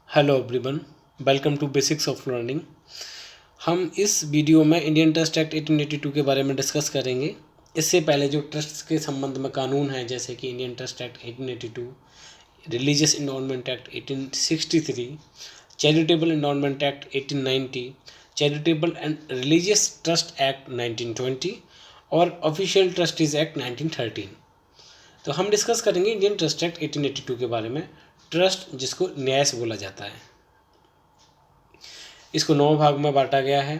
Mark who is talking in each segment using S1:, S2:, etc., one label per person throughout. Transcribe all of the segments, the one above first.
S1: Hello everyone, welcome to basics of learning. हम इस video में इंडियन ट्रस्ट एक्ट 1882 के बारे में डिस्कस करेंगे। इससे पहले जो ट्रस्ट के संबंध में कानून हैं, जैसे कि Indian trust act 1882, religious endowment act 1863, charitable endowment act 1890, charitable and religious trust act 1920 और ऑफिशियल ट्रस्टीज एक्ट 1913। तो हम डिस्कस करेंगे इंडियन ट्रस्ट एक्ट 1882 के बारे में। ट्रस्ट जिसको न्यास बोला जाता है, इसको 9 भाग में बांटा गया है।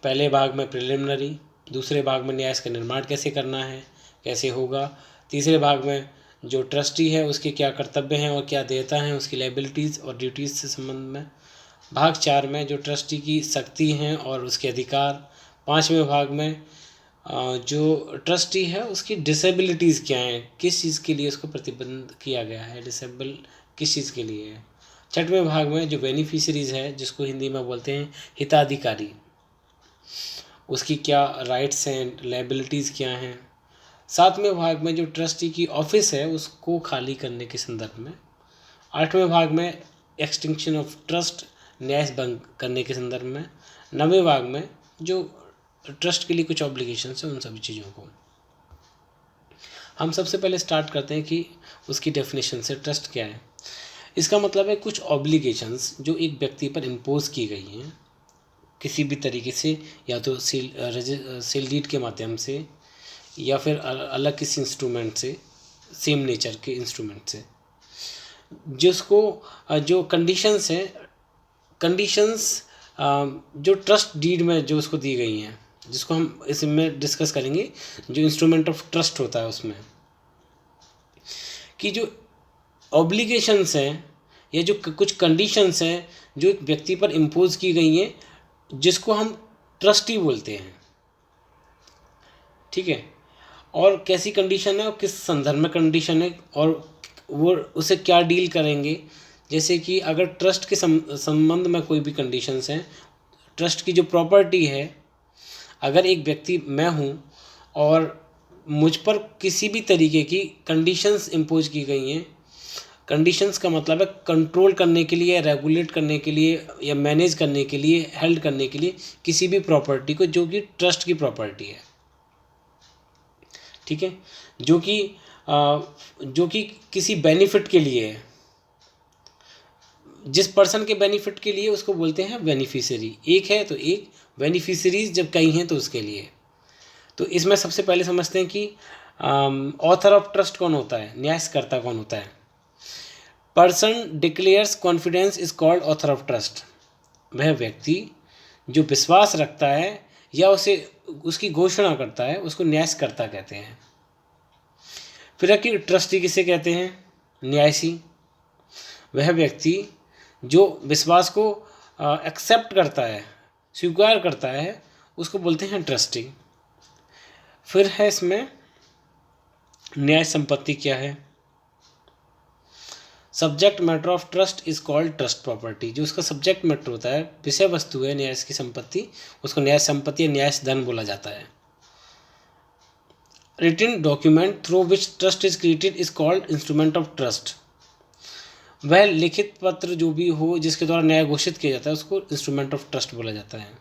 S1: पहले भाग में प्रिलिमिनरी, दूसरे भाग में न्यास का निर्माण कैसे करना है, कैसे होगा, तीसरे भाग में जो ट्रस्टी है उसके क्या कर्तव्य हैं और क्या देयता हैं, उसकी लाइबिलिटीज़ और ड्यूटीज़ से संबंध में। भाग 4 में जो ट्रस्टी की शक्ति हैं और उसके अधिकार। 5वें भाग में जो ट्रस्टी है उसकी डिसेबिलिटीज़ क्या हैं, किस चीज़ के लिए उसको प्रतिबंध किया गया है, डिसेबल किस चीज़ के लिए है। 6वें भाग में जो बेनिफिशरीज़ है, जिसको हिंदी में बोलते हैं हिताधिकारी, उसकी क्या राइट्स हैं, लाइबिलिटीज़ क्या हैं। 7वें भाग में जो ट्रस्टी की ऑफिस है उसको खाली करने के संदर्भ में। 8वें भाग में एक्सटिंक्शन ऑफ ट्रस्ट, न्यास भंग करने के संदर्भ में। 9वें भाग में जो ट्रस्ट के लिए कुछ ऑब्लिगेशंस हैं, उन सभी चीज़ों को हम सबसे पहले स्टार्ट करते हैं कि उसकी डेफिनेशन से ट्रस्ट क्या है। इसका मतलब है कुछ ऑब्लिगेशंस जो एक व्यक्ति पर इम्पोज की गई हैं किसी भी तरीके से, या तो सील डीड के माध्यम से या फिर अलग किसी इंस्ट्रूमेंट से, सेम नेचर के इंस्ट्रूमेंट से, जिसको जो कंडीशंस हैं, कंडीशंस जो ट्रस्ट डीड में जो उसको दी गई हैं, जिसको हम इसमें डिस्कस करेंगे, जो इंस्ट्रूमेंट ऑफ ट्रस्ट होता है उसमें, कि जो ऑब्लिगेशंस हैं या जो कुछ कंडीशंस हैं जो एक व्यक्ति पर इम्पोज की गई हैं, जिसको हम ट्रस्टी बोलते हैं। ठीक है, और कैसी कंडीशन है और किस संदर्भ में कंडीशन है और वो उसे क्या डील करेंगे। जैसे कि अगर ट्रस्ट के संबंध में कोई भी कंडीशंस हैं, ट्रस्ट की जो प्रॉपर्टी है, अगर एक व्यक्ति मैं हूँ और मुझ पर किसी भी तरीके की कंडीशंस इम्पोज की गई हैं, कंडीशंस का मतलब है कंट्रोल करने के लिए, रेगुलेट करने के लिए या मैनेज करने के लिए, हेल्ड करने के लिए किसी भी प्रॉपर्टी को, जो कि ट्रस्ट की प्रॉपर्टी है। ठीक है, जो कि किसी बेनिफिट के लिए है, जिस पर्सन के बेनिफिट के लिए, उसको बोलते हैं बेनिफिशियरी। एक है तो एक, बेनिफिशरीज जब कई हैं तो उसके लिए। तो इसमें सबसे पहले समझते हैं कि ऑथर ऑफ ट्रस्ट कौन होता है, न्यासकर्ता कौन होता है। Person declares confidence is called author of trust. वह व्यक्ति जो विश्वास रखता है या उसे उसकी घोषणा करता है, उसको न्यासकर्ता कहते हैं। फिर कि ट्रस्टी किसे कहते हैं, न्यासी। वह व्यक्ति जो विश्वास को एक्सेप्ट करता है, स्वीकार करता है, उसको बोलते हैं ट्रस्टी। फिर है इसमें न्याय संपत्ति क्या है। Subject matter of trust is called trust property. जो उसका सब्जेक्ट मैटर होता है, विषय वस्तु है न्यास की संपत्ति, उसको न्याय संपत्ति या न्यास धन बोला जाता है। Written document through which trust is created is called instrument of trust. वह लिखित पत्र जो भी हो जिसके द्वारा न्याय घोषित किया जाता है, उसको इंस्ट्रूमेंट ऑफ ट्रस्ट बोला जाता है।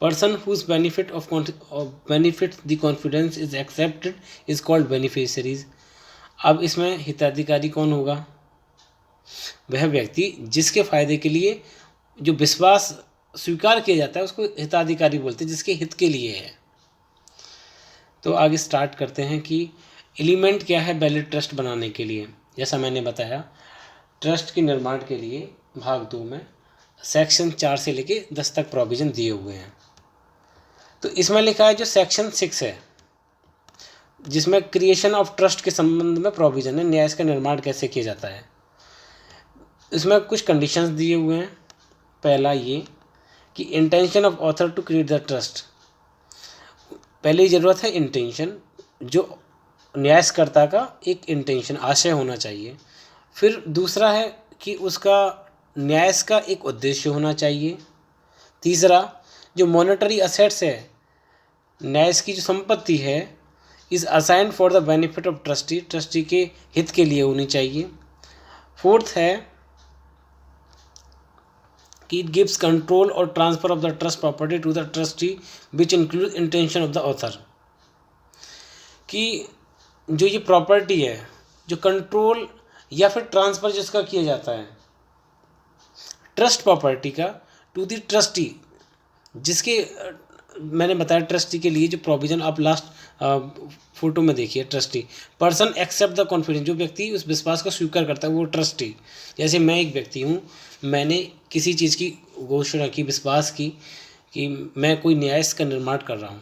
S1: Person whose benefit the confidence is accepted is called beneficiaries. अब इसमें हिताधिकारी कौन होगा, वह व्यक्ति जिसके फायदे के लिए जो विश्वास स्वीकार किया जाता है, उसको हिताधिकारी बोलते हैं, जिसके हित के लिए है। तो आगे स्टार्ट करते हैं कि एलिमेंट क्या है वैलिड ट्रस्ट बनाने के लिए। जैसा मैंने बताया, ट्रस्ट के निर्माण के लिए भाग 2 में सेक्शन 4 से लेके 10 तक प्रोविज़न दिए हुए हैं। तो इसमें लिखा है जो सेक्शन 6 है, जिसमें क्रिएशन ऑफ ट्रस्ट के संबंध में प्रोविज़न है, न्यास का निर्माण कैसे किया जाता है। इसमें कुछ कंडीशंस दिए हुए हैं। पहला ये कि intention of author to create the trust. पहली ज़रूरत है इंटेंशन, जो न्यासकर्ता का एक इंटेंशन, आशय होना चाहिए। फिर दूसरा है कि उसका न्यास का एक उद्देश्य होना चाहिए। तीसरा, जो मॉनेटरी असेट्स है, न्यास की जो संपत्ति है, is assign for the benefit of trustee, trustee के हित के लिए होनी चाहिए। फोर्थ है कि इट गिव्स कंट्रोल और transfer of the trust property to the trustee which include intention of the author. कि जो ये प्रॉपर्टी है, जो कंट्रोल या फिर ट्रांसफ़र जिसका किया जाता है ट्रस्ट प्रॉपर्टी का टू द ट्रस्टी, जिसके मैंने बताया ट्रस्टी के लिए जो प्रोविज़न आप लास्ट फोटो में देखिए, trustee person accept the confidence, जो व्यक्ति उस विश्वास को स्वीकार करता है वो ट्रस्टी। जैसे मैं एक व्यक्ति हूँ, मैंने किसी चीज़ की घोषणा की, विश्वास की कि मैं कोई न्याय का निर्माण कर रहा हूँ,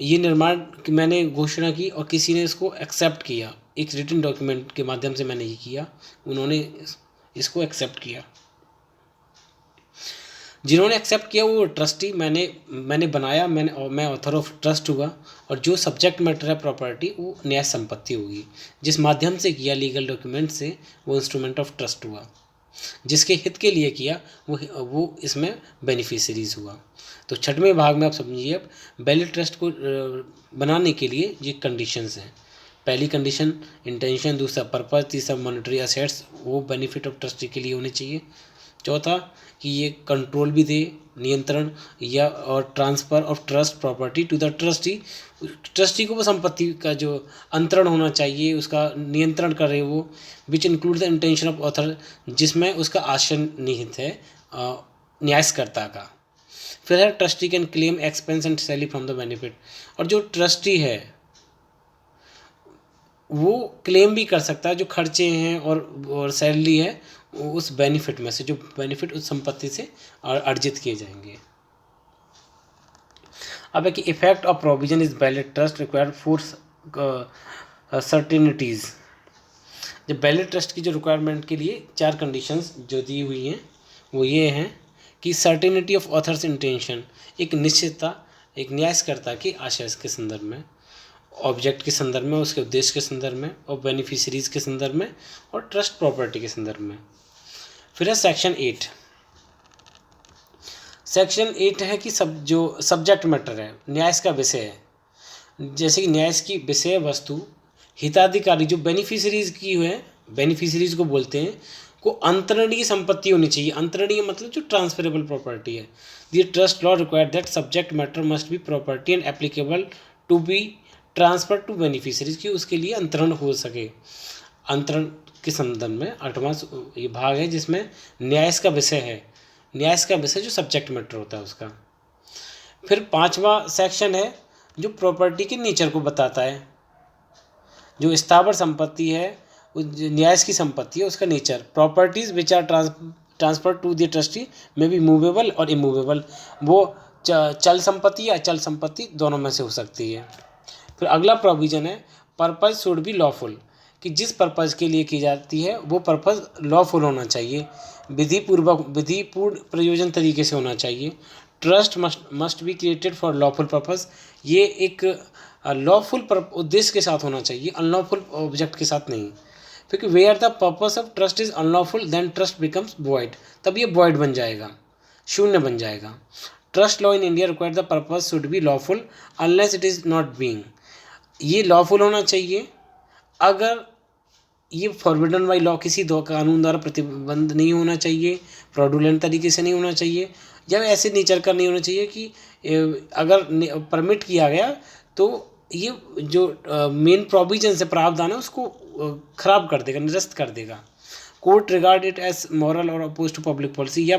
S1: ये निर्माण की मैंने घोषणा की और किसी ने इसको एक्सेप्ट किया, एक रिटन डॉक्यूमेंट के माध्यम से मैंने ये किया, उन्होंने इसको एक्सेप्ट किया। जिन्होंने एक्सेप्ट किया वो ट्रस्टी, मैंने बनाया, मैं ऑथर ऑफ ट्रस्ट हुआ, और जो सब्जेक्ट मैटर है प्रॉपर्टी वो न्याय संपत्ति होगी, जिस माध्यम से किया लीगल डॉक्यूमेंट से वो इंस्ट्रूमेंट ऑफ ट्रस्ट हुआ, जिसके हित के लिए किया वो इसमें बेनिफिशरीज हुआ। तो छठवें भाग में आप समझिए, अब वैलिड ट्रस्ट को बनाने के लिए ये कंडीशंस हैं। पहली कंडीशन इंटेंशन, दूसरा पर्पस, तीसरा मॉनेटरी असेट्स वो बेनिफिट ऑफ ट्रस्टी के लिए होने चाहिए, चौथा कि ये कंट्रोल भी दे, नियंत्रण या और transfer of trust property to the trustee, trustee को वो संपत्ति का जो अंतरण होना चाहिए उसका नियंत्रण करे वो, which include the intention of author, जिसमें उसका आशय निहित है न्यायकर्ता का। फिर है trustee can claim expense and salary from the benefit, और जो ट्रस्टी है वो क्लेम भी कर सकता है जो खर्चे हैं और सैलरी है उस बेनिफिट में से, जो बेनिफिट उस संपत्ति से अर्जित किए जाएंगे। अब है कि effect of provision is valid trust required for certainties. जब वैलिड ट्रस्ट की जो रिक्वायरमेंट के लिए 4 कंडीशंस जो दी हुई हैं वो ये हैं कि सर्टेनिटी ऑफ ऑथर्स इंटेंशन, एक निश्चितता एक न्यायकर्ता के आशय के संदर्भ में, ऑब्जेक्ट के संदर्भ में, उसके उद्देश्य के संदर्भ में, और बेनिफिशरीज के संदर्भ में, और ट्रस्ट प्रॉपर्टी के संदर्भ में। फिर है सेक्शन 8। सेक्शन 8 है कि जो सब्जेक्ट मैटर है, न्याय का विषय है, जैसे कि न्याय की विषय वस्तु हिताधिकारी जो बेनिफिशरीज की है, बेनिफिशरीज को बोलते हैं, को अंतरणीय संपत्ति होनी चाहिए। अंतरणीय मतलब जो ट्रांसफरेबल प्रॉपर्टी है। The trust law require that subject matter must be property and applicable to be transfer to beneficiaries, की उसके लिए अंतरण हो सके। अंतरण के संदर्भ में 8वां ये भाग है जिसमें न्याय का विषय है, न्याय का विषय जो सब्जेक्ट मैटर होता है उसका। फिर 5वां सेक्शन है जो प्रॉपर्टी के नेचर को बताता है, जो स्थावर संपत्ति है, न्याय की संपत्ति है उसका nature. Properties which are transfer to the trustee में भी मूवेबल और इमूवेबल, वो चल संपत्ति या अचल संपत्ति दोनों में से हो सकती है। फिर अगला प्रोविजन है पर्पज शुड बी लॉफुल, कि जिस पर्पज़ के लिए की जाती है वो पर्पज़ लॉफुल होना चाहिए, विधिपूर्ण प्रयोजन तरीके से होना चाहिए। Trust must be created for lawful purpose, ये एक लॉफुल उद्देश्य के साथ होना चाहिए, अनलॉफुल ऑब्जेक्ट के साथ नहीं। क्योंकि where the purpose of trust is unlawful then trust becomes void, तब ये वॉइड बन जाएगा, शून्य बन जाएगा। Trust law in India require the purpose should be lawful unless it is not being, ये लॉफुल होना चाहिए अगर ये फॉरबिडन बाई लॉ, किसी दो कानून द्वारा प्रतिबंध नहीं होना चाहिए, फ्रॉडुलेंट तरीके से नहीं होना चाहिए, जब ऐसे नेचर का नहीं होना चाहिए कि अगर परमिट किया गया तो ये जो मेन प्रोविजन से प्रावधान है उसको खराब कर देगा, निरस्त कर देगा। Court regard it as moral और अपोज टू पब्लिक पॉलिसी, या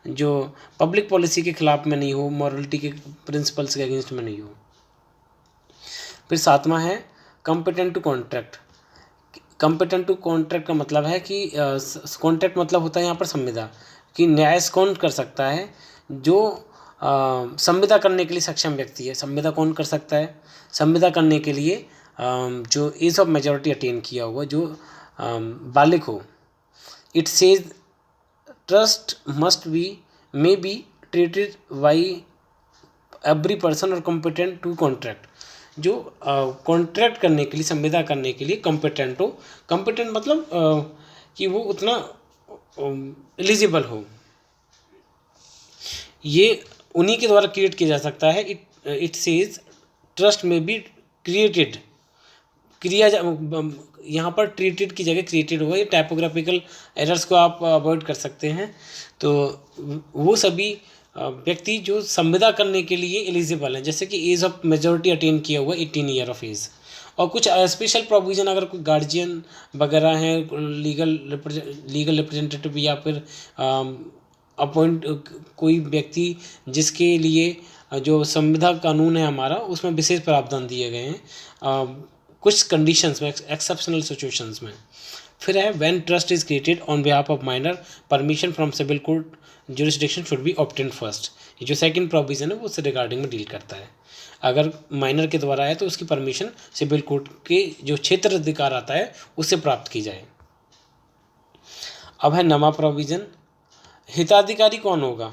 S1: जो पब्लिक पॉलिसी के खिलाफ में नहीं हो, मॉरलिटी के प्रिंसिपल्स के अगेंस्ट में नहीं हो। फिर 7वां है competent to contract. Competent to contract का मतलब है कि कॉन्ट्रैक्ट मतलब होता है यहाँ पर संविदा, कि न्याय कौन कर सकता है, जो संविदा करने के लिए सक्षम व्यक्ति है। संविदा कौन कर सकता है? संविदा करने के लिए जो एज ऑफ मेजॉरिटी अटेन किया हुआ, जो बालिग हो। It says trust must be may be treated by every person और कॉम्पिटेंट टू कॉन्ट्रैक्ट, जो कॉन्ट्रैक्ट करने के लिए, संविदा करने के लिए कॉम्पिटेंट हो। कॉम्पिटेंट मतलब कि वो उतना एलिजिबल हो, ये उन्हीं के द्वारा क्रिएट किया जा सकता है। इट सेज ट्रस्ट में बी क्रिएटेड क्रिया यहाँ पर ट्रीटेड की जगह क्रिएटेड होगा। ये टाइपोग्राफिकल एरर्स को आप अवॉइड कर सकते हैं। तो वो सभी व्यक्ति जो संविदा करने के लिए एलिजिबल हैं, जैसे कि एज ऑफ मेजोरिटी अटेन किया हुआ 18 ईयर ऑफ एज, और कुछ स्पेशल प्रोविज़न अगर कोई गार्जियन वगैरह हैं, लीगल रिप्रेजेंटेटिव, या फिर अपॉइंट कोई व्यक्ति जिसके लिए जो संविधा कानून है हमारा उसमें विशेष प्रावधान दिए गए हैं कुछ कंडीशंस में, एक्सेप्शनल सिचुएशंस में। फिर है when trust is created on behalf of minor, permission from civil court jurisdiction should be obtained first. ये जो सेकंड प्रोविज़न है वो उससे रिगार्डिंग में डील करता है। अगर माइनर के द्वारा है तो उसकी परमिशन सिविल कोर्ट के जो क्षेत्र अधिकार आता है उससे प्राप्त की जाए। अब है नवा प्रोविज़न, हिताधिकारी कौन होगा,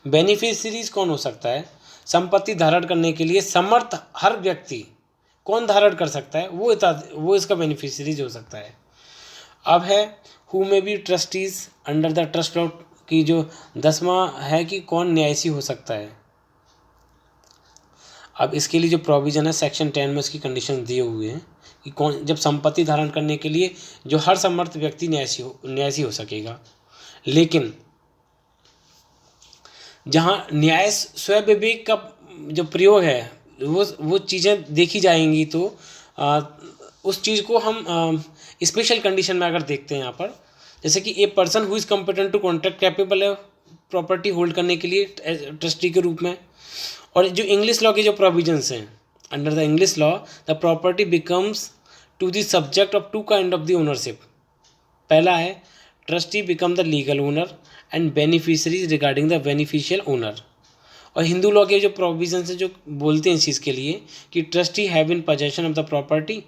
S1: बेनिफिशियरीज कौन हो सकता है। संपत्ति धारण करने के लिए समर्थ हर व्यक्ति कौन धारण कर सकता है, वो इसका बेनिफिशियरीज हो सकता है। अब है who may be trustees under the trust law की जो 10वां है कि कौन न्यायसी हो सकता है। अब इसके लिए जो प्रोविज़न है सेक्शन 10 में इसकी कंडीशन दिए हुए हैं कि कौन, जब संपत्ति धारण करने के लिए जो हर समर्थ व्यक्ति न्यायसी हो सकेगा, लेकिन जहाँ न्याय स्वयं विवेक का जो प्रयोग है वो चीज़ें देखी जाएंगी, तो उस चीज़ को हम स्पेशल कंडीशन में अगर देखते हैं यहाँ पर, जैसे कि a person who is competent to contract capable है प्रॉपर्टी होल्ड करने के लिए ट्रस्टी के रूप में। और जो इंग्लिश लॉ के जो प्रोविजंस हैं, under the English law the property becomes to the subject of two kind of the ownership. पहला है trustee become the legal owner and beneficiaries regarding the beneficial owner. और हिंदू लॉ के जो provisions हैं जो बोलते हैं इस चीज़ के लिए कि trustee have in possession of the property,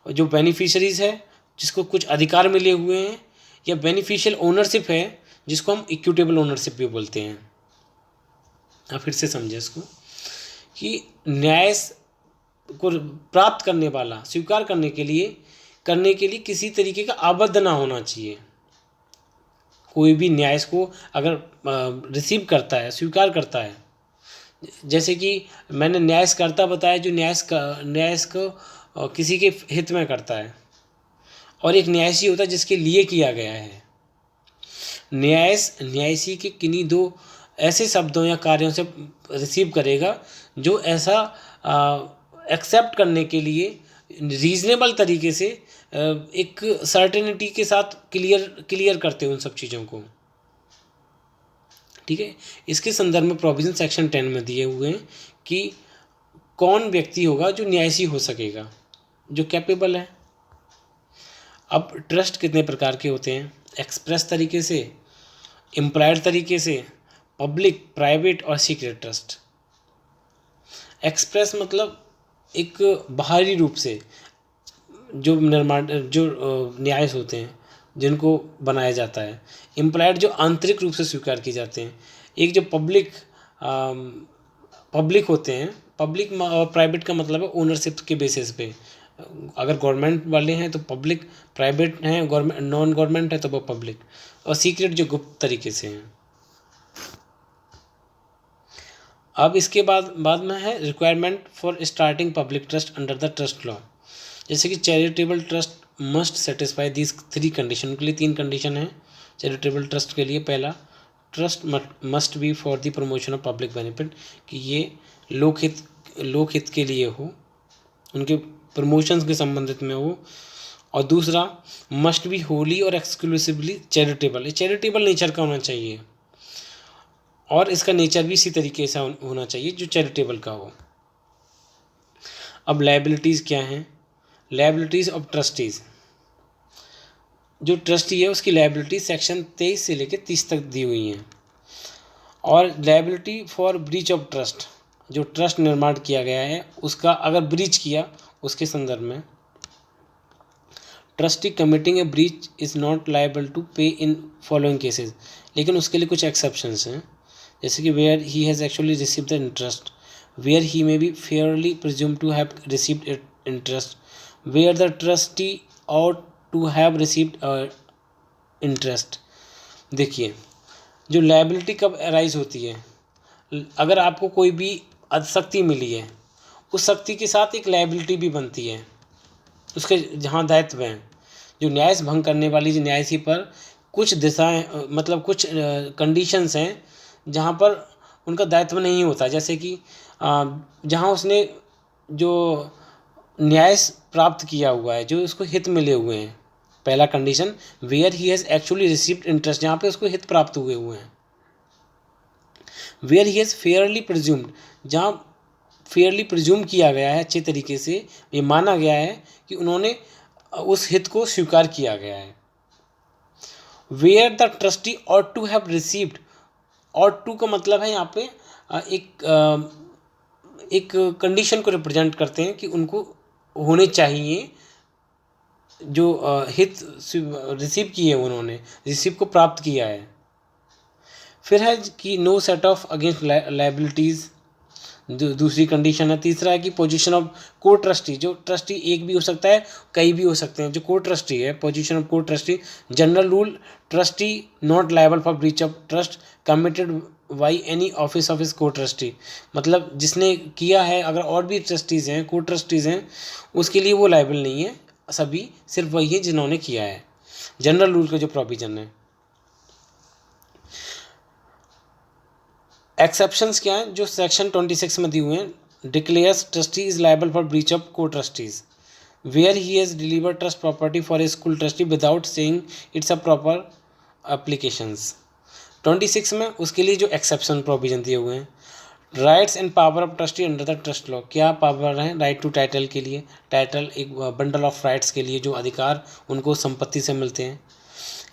S1: और जो बेनिफिशरीज है जिसको कुछ अधिकार मिले हुए हैं, या बेनिफिशियल ओनरशिप है जिसको हम इक्विटेबल ओनरशिप भी बोलते हैं। आप फिर से समझें इसको कि न्याय को प्राप्त करने वाला स्वीकार करने के लिए किसी तरीके का आबद्ध ना होना चाहिए। कोई भी न्याय को अगर रिसीव करता है, स्वीकार करता है, जैसे कि मैंने न्यायकर्ता बताया जो न्याय को किसी के हित में करता है, और एक न्यायसी होता है जिसके लिए किया गया है। न्यायसी के किन्हीं दो ऐसे शब्दों या कार्यों से रिसीव करेगा जो ऐसा एक्सेप्ट करने के लिए रीजनेबल तरीके से एक सर्टेनिटी के साथ क्लियर करते हैं उन सब चीज़ों को। ठीक है, इसके संदर्भ में प्रोविज़न सेक्शन 10 में दिए हुए हैं कि कौन व्यक्ति होगा जो न्यायसी हो सकेगा, जो कैपेबल है। अब ट्रस्ट कितने प्रकार के होते हैं, एक्सप्रेस तरीके से, इम्प्लाइड तरीके से, पब्लिक, प्राइवेट और सीक्रेट ट्रस्ट। एक्सप्रेस मतलब एक बाहरी रूप से जो न्याय होते हैं जिनको बनाया जाता है। इम्प्लाइड जो आंतरिक रूप से स्वीकार किए जाते हैं। एक जो पब्लिक होते हैं, पब्लिक और प्राइवेट का मतलब है ओनरशिप के बेसिस पे। अगर गवर्नमेंट वाले हैं तो पब्लिक, प्राइवेट हैं, गवर्नमेंट नॉन गवर्नमेंट है तो वो पब्लिक, और सीक्रेट जो गुप्त तरीके से हैं। अब इसके बाद में है requirement for starting public trust under the trust law. जैसे कि charitable trust must satisfy these 3 condition. के लिए 3 कंडीशन है चैरिटेबल ट्रस्ट के लिए। पहला, trust must be for the promotion of public benefit, कि ये लोकहित के लिए हो, उनके प्रमोशंस के संबंधित में हो। और दूसरा, मस्ट बी होली और एक्सक्लूसिवली चैरिटेबल, ये चैरिटेबल नेचर का होना चाहिए, और इसका नेचर भी इसी तरीके से होना चाहिए जो चैरिटेबल का हो। अब लायबिलिटीज़ क्या हैं, लायबिलिटीज़ ऑफ ट्रस्टीज़। जो ट्रस्टी है उसकी लायबिलिटी सेक्शन 23 से लेकर 30 तक दी हुई हैं। और liability for breach of trust, जो ट्रस्ट निर्माण किया गया है उसका अगर ब्रीच किया उसके संदर्भ में, trustee committing a breach is not liable to pay in following cases. लेकिन उसके लिए कुछ एक्सेप्शंस हैं, जैसे कि where he has actually received the interest, where he may be fairly presume to have received interest, where the trustee ought to have received interest. देखिए, जो liability कब अराइज होती है, अगर आपको कोई भी अतिशक्ति मिली है उस शक्ति के साथ एक लायबिलिटी भी बनती है, उसके जहाँ दायित्व हैं। जो न्याय भंग करने वाली जो न्यायाधीश पर कुछ दिशाएं मतलब कुछ कंडीशंस हैं जहाँ पर उनका दायित्व नहीं होता, जैसे कि जहाँ उसने जो न्याय प्राप्त किया हुआ है, जो उसको हित मिले हुए हैं। पहला condition, where he has actually received interest, जहाँ पे उसको हित प्राप्त हुए हुए हैं। Where he has fairly presumed, जहाँ फेयरली प्रिज्यूम किया गया है, अच्छे तरीके से ये माना गया है कि उन्होंने उस हित को स्वीकार किया गया है। Where the trustee ought to have received, ought to का मतलब है यहाँ पे एक कंडीशन को रिप्रेजेंट करते हैं कि उनको होने चाहिए, जो हित रिसीव किए उन्होंने, रिसीव को प्राप्त किया है। फिर है कि no set off against liabilities, दूसरी कंडीशन है। तीसरा है कि पोजीशन ऑफ को ट्रस्टी, जो ट्रस्टी एक भी हो सकता है, कई भी हो सकते हैं। जो को ट्रस्टी है, पोजीशन ऑफ को trustee, general rule, trustee not liable for breach of trust committed by any office of his को ट्रस्टी, मतलब जिसने किया है, अगर और भी ट्रस्टीज़ हैं, को ट्रस्टीज़ हैं, उसके लिए वो लायबल नहीं है, सभी सिर्फ वही है जिन्होंने किया है। जनरल रूल का जो प्रोविज़न है। एक्सेप्शंस क्या हैं, जो सेक्शन 26 में दिए हुए हैं। Declares trustee is liable for breach of co trustees where he has deliver trust property for a school trustee without seeing its a proper applications. 26 में उसके लिए जो एक्सेप्शन प्रोविजन दिए हुए हैं। Rights and power of trustee under the trust law, क्या power है right to title के लिए, टाइटल एक बंडल ऑफ राइट्स के लिए, जो अधिकार उनको संपत्ति से मिलते हैं।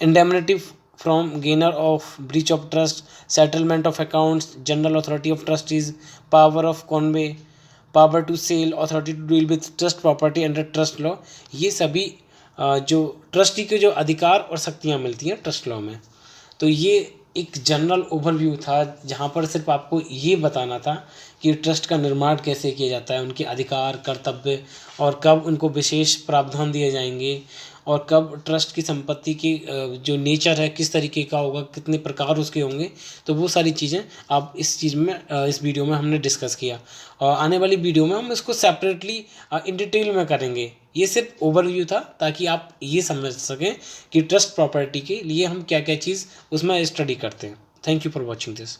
S1: Indemnity from gainer of breach of trust, settlement of accounts, general authority of trustees, power of convey, power to sell, authority to deal with trust property under trust law, ये सभी जो ट्रस्टी के जो अधिकार और शक्तियाँ मिलती हैं ट्रस्ट लॉ में। तो ये एक जनरल ओवरव्यू था, जहाँ पर सिर्फ आपको ये बताना था कि ट्रस्ट का निर्माण कैसे किया जाता है, उनके अधिकार, कर्तव्य, और कब उनको विशेष प्रावधान दिए जाएंगे, और कब ट्रस्ट की संपत्ति की जो नेचर है किस तरीके का होगा, कितने प्रकार उसके होंगे। तो वो सारी चीज़ें आप इस चीज़ में इस वीडियो में हमने डिस्कस किया, और आने वाली वीडियो में हम इसको सेपरेटली इन डिटेल में करेंगे। ये सिर्फ ओवरव्यू था ताकि आप ये समझ सकें कि ट्रस्ट प्रॉपर्टी के लिए हम क्या क्या चीज़ उसमें स्टडी करते हैं। Thank you for watching this.